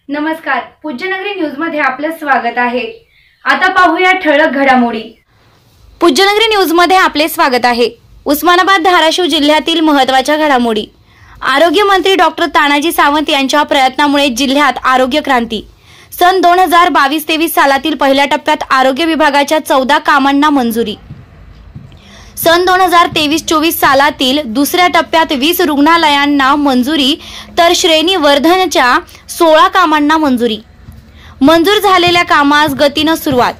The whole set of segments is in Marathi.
नमस्कार, पूज्यनगरी न्यूज मध्ये आपलं स्वागत आहे। आता पाहूया ठळक घडामोडी। पूज्यनगरी न्यूज मध्ये आपले स्वागत आहे। उस्मानाबाद धाराशिव जिल्ह्यातील महत्त्वाच्या घडामोडी। आरोग्य मंत्री डॉक्टर तानाजी सावंत यांच्या प्रयत्नामुळे जिल्ह्यात आरोग्य क्रांती। सन 2022-23 सालातील पहिल्या टप्प्यात आरोग्य विभागाच्या 14 कामांना मंजुरी। सन 2023-24 सालातील दुसऱ्या टप्प्यात 20 रुग्णालयांना मंजुरी, तर श्रेणी वर्धनच्या 16 कामांना मंजुरी। मंजूर झालेल्या कामास गतीनं सुरुवात।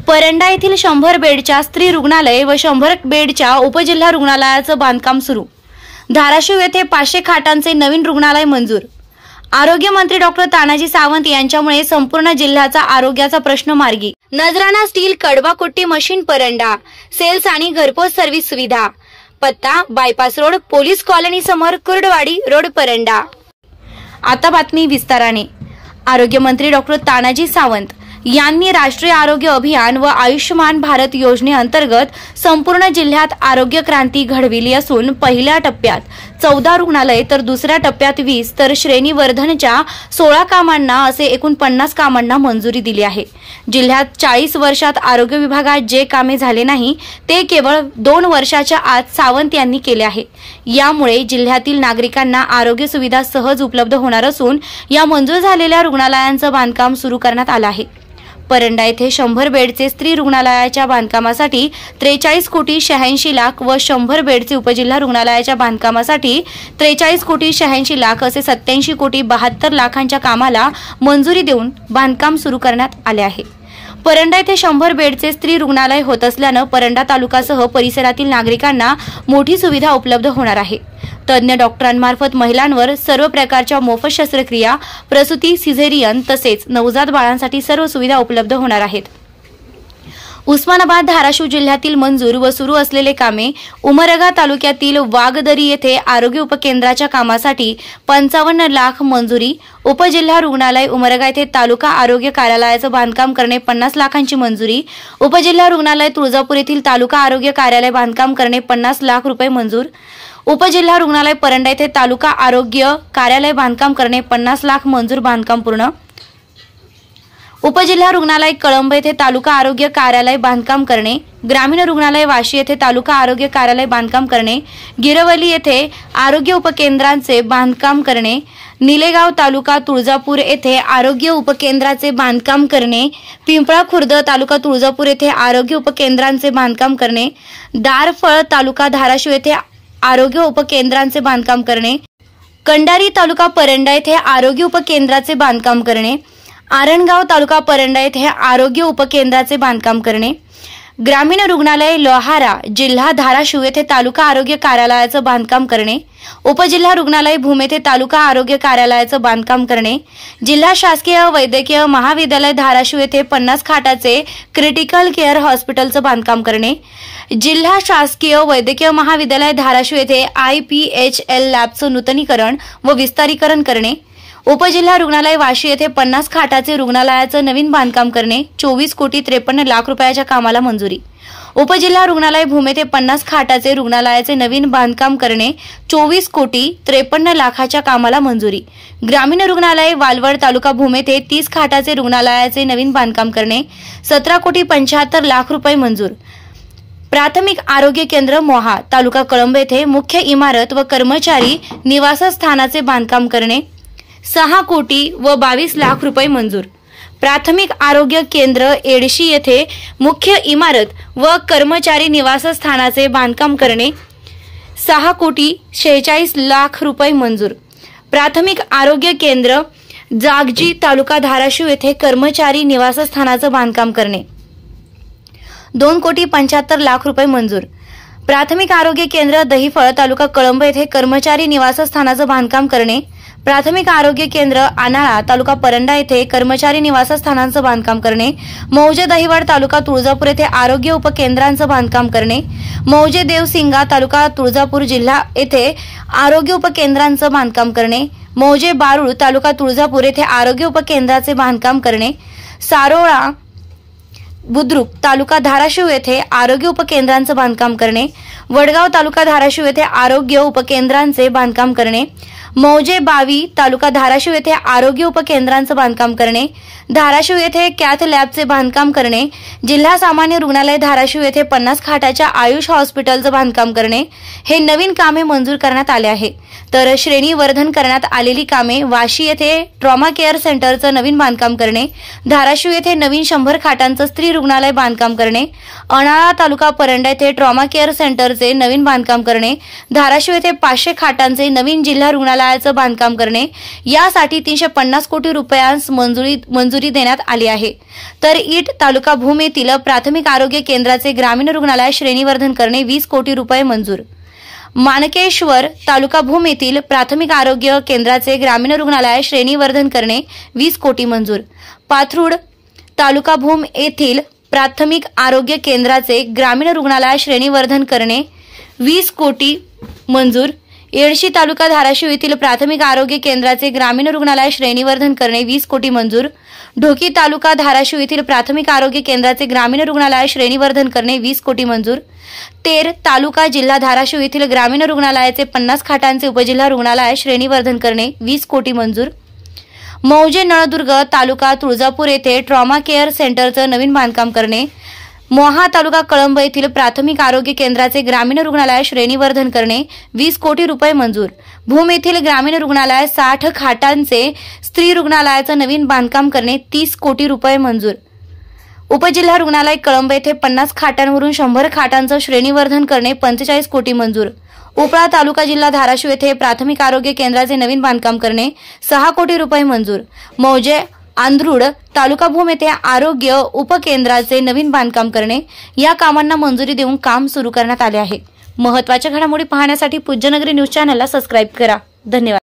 परंडा येथील 100 बेडच्या स्त्री रुग्णालय व 100 बेडच्या उपजिल्हा रुग्णालयाचं बांधकाम सुरू। धाराशिव येथे 500 खाटांचे नवीन रुग्णालय मंजूर। आरोग्य मंत्री डॉक्टर तानाजी सावंत यांच्यामुळे संपूर्ण जिल्ह्याचा आरोग्याचा प्रश्न मार्गी। नजराना स्टील कडवाकुट्टी मशीन परंडा, सेल्स आणि घरपोच सर्व्हिस सुविधा। पत्ता बायपास रोड, पोलीस कॉलनी समोर, कुर्डवाडी रोड, परंडा। आता बातमी विस्ताराने। आरोग्य मंत्री डॉक्टर तानाजी सावंत यांनी राष्ट्रीय आरोग्य अभियान व आयुष्यमान भारत योजनेअंतर्गत संपूर्ण जिल्ह्यात आरोग्य क्रांती घडविली असून पहिल्या टप्प्यात 14 रुग्णालय, तर दुसऱ्या टप्प्यात 20, तर श्रेणी वर्धनच्या 16 कामांना असे एकूण 50 कामांना मंजुरी दिली आहे। जिल्ह्यात 40 वर्षात आरोग्य विभागात जे कामे झाले नाही ते केवळ 2 वर्षाच्या आत सावंत यांनी केले आहे। यामुळे जिल्ह्यातील नागरिकांना आरोग्य सुविधा सहज उपलब्ध होणार असून या मंजूर झालेल्या रुग्णालयांचं बांधकाम सुरू करण्यात आलं आहे। परंडा येथे 100 बेडचे स्त्री रुग्णालयाच्या बांधकामासाठी 43 कोटी 86 लाख व 100 बेडचे उपजिल्हा रुग्णालयाच्या बांधकामासाठी 43 कोटी 86 लाख असे 87 कोटी 72 लाखांच्या कामाला मंजुरी देऊन बांधकाम सुरू करण्यात आले आहे। परंडा येथे 100 बेडचे स्त्री रुग्णालय होत असल्यानं परंडा तालुकासह परिसरातील नागरिकांना मोठी सुविधा उपलब्ध होणार आहे। तज्ञ डॉक्टरांमार्फत महिलांवर सर्व प्रकारच्या मोफत शस्त्रक्रिया, प्रसूती, सिझेरियन तसेच नवजात बाळांसाठी सर्व सुविधा उपलब्ध होणार आहेत। उस्मानाबाद धाराशिव जिल्ह्यातील मंजूर व सुरू असलेले कामे। उमरगा तालुक्यातील वाघदरी येथे आरोग्य उपकेंद्राच्या कामासाठी 55 लाख मंजुरी। उपजिल्हा रुग्णालय उमरगा येथे तालुका आरोग्य कार्यालयाचं बांधकाम करणे 50 लाखांची मंजुरी। उपजिल्हा रुग्णालय तुळजापूर येथील तालुका आरोग्य कार्यालय बांधकाम करणे 50 लाख रुपये मंजूर। उपजिल्हा रुग्णालय परंडा येथे तालुका आरोग्य कार्यालय बांधकाम करणे 50 लाख मंजूर, बांधकाम पूर्ण। उपजिल्हा रुग्णालय कळंब येथे तालुका आरोग्य कार्यालय बांधकाम करणे। ग्रामीण रुग्णालय वाशी येथे तालुका आरोग्य कार्यालय बांधकाम करणे। गिरवली येथे आरोग्य उपकेंद्रांचे बांधकाम करणे। निलेगाव तालुका तुळजापूर येथे आरोग्य उपकेंद्राचे बांधकाम करणे। पिंपळा खुर्द तालुका तुळजापूर येथे आरोग्य उपकेंद्रांचे बांधकाम करणे। दारफळ तालुका धाराशिव येथे आरोग्य उपकेंद्रांचे बांधकाम करणे। कंडारी तालुका परंडा येथे आरोग्य उपकेंद्राचे बांधकाम करणे। आरणगाव तालुका परंडा येथे आरोग्य उपकेंद्राचे बांधकाम करणे। ग्रामीण रुग्णालय लोहारा जिल्हा धाराशिव येथे तालुका आरोग्य कार्यालयाचं बांधकाम करणे। उपजिल्हा रुग्णालय भूम येथे तालुका आरोग्य कार्यालयाचं बांधकाम करणे। जिल्हा शासकीय वैद्यकीय महाविद्यालय धाराशिव येथे 50 खाटाचे क्रिटिकल केअर हॉस्पिटलचं बांधकाम करणे। जिल्हा शासकीय वैद्यकीय महाविद्यालय धाराशिव येथे IPHL लॅबचं नूतनीकरण व विस्तारीकरण करणे। उपजिल्हा रुग्णालय वाशी येथे 50 खाटाचे रुग्णालयाचं नवीन बांधकाम करणे 24 कोटी 53 लाख रुपयाच्या कामाला मंजुरी। उपजिल्हा रुग्णालय भूम येथे 50 खाटाचे रुग्णालयाचे नवीन बांधकाम करणे 24 कोटी 53 लाखाच्या कामाला मंजुरी। ग्रामीण रुग्णालय वालवड तालुका भूम येथे 30 खाटाचे रुग्णालयाचे नवीन बांधकाम करणे 17 कोटी 75 लाख रुपये मंजूर। प्राथमिक आरोग्य केंद्र मोहा तालुका कळंब येथे मुख्य इमारत व कर्मचारी निवासस्थानाचे बांधकाम करणे 6 कोटी व 22 लाख रुपये मंजूर। प्राथमिक आरोग्य केंद्र एडशी येथे मुख्य इमारत व कर्मचारी निवासस्थानाचे बांधकाम करणे 6 कोटी 46 लाख रुपये मंजूर। प्राथमिक आरोग्य केंद्र जागजी तालुका धाराशिव येथे कर्मचारी निवासस्थानाचं बांधकाम करणे 2 कोटी 75 लाख रुपये मंजूर। प्राथमिक आरोग्य केंद्र दहिफळ तालुका कळंब येथे कर्मचारी निवासस्थानाचं बांधकाम करणे। प्राथमिक आरोग्य केंद्र आनाळा तालुका परंडा येथे कर्मचारी निवासस्थानांचं बांधकाम करणे। मौजे दहिवड तालुका तुळजापूर येथे आरोग्य उपकेंद्रांचं बांधकाम करणे। मौजे देवसिंगा तालुका तुळजापूर जिल्हा येथे आरोग्य उपकेंद्रांचं बांधकाम करणे। मौजे बारूळ तालुका तुळजापूर येथे आरोग्य उपकेंद्राचे बांधकाम करणे। सारोळा बुद्रुक तालुका धाराशिव येथे आरोग्य उपकेंद्रांचं बांधकाम करणे। वडगाव तालुका धाराशिव येथे आरोग्य उपकेंद्रांचे बांधकाम करणे। मौजे बावी तालुका धाराशिव येथे आरोग्य उपकेंद्रांचं बांधकाम करणे, धाराशिव येथे कॅथ लॅबचे बांधकाम करणे, जिल्हा सामान्य रुग्णालय धाराशिव येथे 50 खाटाच्या आयुष हॉस्पिटलचं बांधकाम करणे हे नवीन कामे मंजूर करण्यात आले आहे. तर श्रेणीवर्धन करण्यात आलेली कामे वाशी येथे ट्रॉमा केअर सेंटरचं नवीन बांधकाम करणे, धाराशिव येथे नवीन 100 खाटांचं स्त्री रुग्णालय बांधकाम करणे, अनाळा तालुका परंडा येथे ट्रॉमा केअर सेंटरचे नवीन बांधकाम करणे, धाराशिव येथे 500 खाटांचे नवीन जिल्हा रुग्णालयाचं बांधकाम करणे यासाठी 350 कोटी रुपयांस मंजुरी देण्यात आली आहे. तर ईट तालुका भूम येथील प्राथमिक आरोग्य केंद्राचे ग्रामीण रुग्णालय श्रेणीवर्धन करणे 20 कोटी रुपये मंजूर. मानकेश्वर तालुका भूम येथील प्राथमिक आरोग्य केंद्राचे ग्रामीण रुग्णालय श्रेणीवर्धन करणे 20 कोटी मंजूर. पाथरूड तालुका भूम येथील प्राथमिक आरोग्य केंद्राचे ग्रामीण रुग्णालय श्रेणीवर्धन करणे 20 कोटी मंजूर. येडशी तालुका धाराशिव येथील प्राथमिक आरोग्य केंद्राचे ग्रामीण रुग्णालय श्रेणीवर्धन करणे 20 कोटी मंजूर. ढोकी तालुका धाराशिव येथील प्राथमिक आरोग्य केंद्राचे ग्रामीण रुग्णालय श्रेणीवर्धन करणे 20 कोटी मंजूर. तेर तालुका जिल्हा धाराशिव येथील ग्रामीण रुग्णालयाचे 50 खाटांचे उपजिल्हा रुग्णालय श्रेणीवर्धन करणे 20 कोटी मंजूर. मौजे नळदुर्ग तालुका तुळजापूर येथे ट्रॉमा केअर सेंटरचं नवीन बांधकाम करणे, मोहा तालुका कळंब येथील प्राथमिक आरोग्य केंद्राचे ग्रामीण रुग्णालय श्रेणीवर्धन करणे 20 कोटी रुपये मंजूर. भूम येथील ग्रामीण रुग्णालय 60 खाटांचे स्त्री रुग्णालयाचं नवीन बांधकाम करणे 30 कोटी रुपये मंजूर. उपजिल्हा रुग्णालय कळंब येथे 50 खाटांवरून 100 खाटांचं श्रेणीवर्धन करणे 45 कोटी मंजूर. उपळा तालुका जिल्हा धाराशिव येथे प्राथमिक आरोग्य केंद्राचे नवीन बांधकाम करणे 6 कोटी रुपये मंजूर. मौजे आंध्रुड तालुका भूम येथे आरोग्य उपकेंद्राचे नवीन बांधकाम करणे या कामांना मंजुरी देऊन काम सुरू करण्यात आले आहे. महत्त्वाच्या घडामोडी पाहण्यासाठी पूज्यनगरी न्यूज चॅनलला सबस्क्राईब करा. धन्यवाद.